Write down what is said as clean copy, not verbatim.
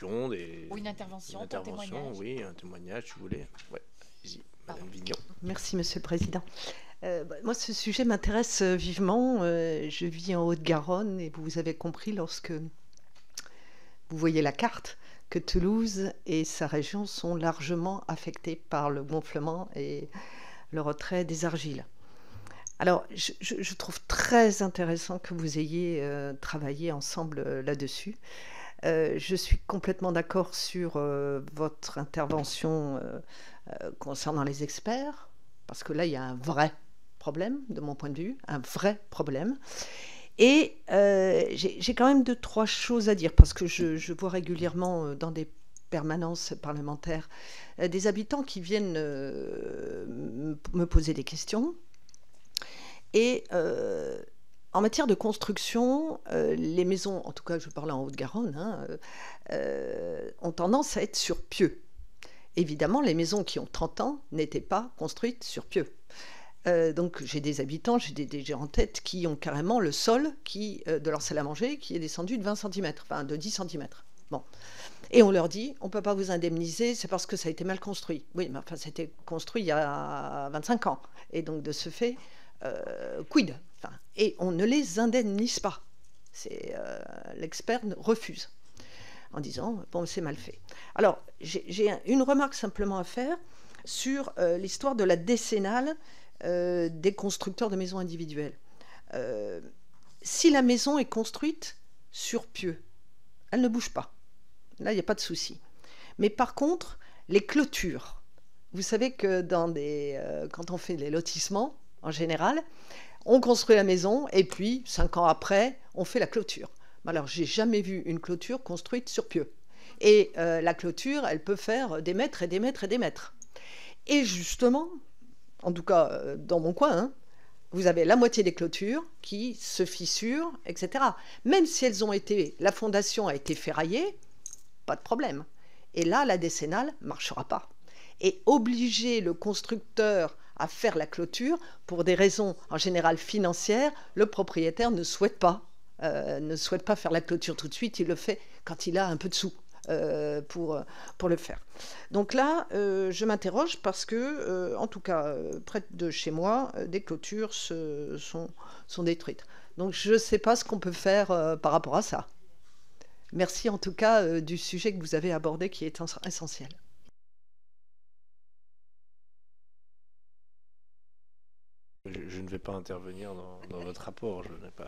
Ou une intervention, un témoignage. Oui, un témoignage, si vous voulez. Ouais, allez-y, Madame Vignon. Merci, Monsieur le Président. Moi, ce sujet m'intéresse vivement. Je vis en Haute-Garonne et vous avez compris lorsque vous voyez la carte que Toulouse et sa région sont largement affectés par le gonflement et le retrait des argiles. Alors, je trouve très intéressant que vous ayez travaillé ensemble là-dessus. Je suis complètement d'accord sur votre intervention concernant les experts, parce que là, il y a un vrai problème, de mon point de vue, un vrai problème. Et j'ai quand même 2-3 choses à dire, parce que je vois régulièrement dans des permanences parlementaires des habitants qui viennent me poser des questions. Et en matière de construction, les maisons, en tout cas je parle en Haute-Garonne, hein, ont tendance à être sur pieux. Évidemment, les maisons qui ont 30 ans n'étaient pas construites sur pieux. Donc j'ai des habitants, j'ai des gens en tête qui ont carrément le sol de leur salle à manger qui est descendu de 20 cm, enfin de 10 cm. Bon. Et on leur dit, on ne peut pas vous indemniser, c'est parce que ça a été mal construit. Oui, mais enfin, ça a été construit il y a 25 ans. Et donc, de ce fait, quid enfin, et on ne les indemnise pas. L'expert refuse en disant, bon, c'est mal fait. Alors, j'ai une remarque simplement à faire sur l'histoire de la décennale des constructeurs de maisons individuelles. Si la maison est construite sur pieux, elle ne bouge pas. Là, il n'y a pas de souci. Mais par contre, les clôtures, vous savez que quand on fait les lotissements, en général, on construit la maison et puis, 5 ans après, on fait la clôture. Alors, j'ai jamais vu une clôture construite sur pieux. Et la clôture, elle peut faire des mètres et des mètres et des mètres. Et justement, en tout cas dans mon coin, hein, vous avez la moitié des clôtures qui se fissurent, etc. Même si la fondation a été ferraillée, pas de problème. Et là, la décennale ne marchera pas. Et obliger le constructeur à faire la clôture, pour des raisons en général financières, le propriétaire ne souhaite pas faire la clôture tout de suite, il le fait quand il a un peu de sous pour le faire. Donc là, je m'interroge parce que, en tout cas, près de chez moi, des clôtures sont détruites. Donc je ne sais pas ce qu'on peut faire par rapport à ça. Merci en tout cas du sujet que vous avez abordé qui est essentiel. Je ne vais pas intervenir dans votre rapport, je n'ai pas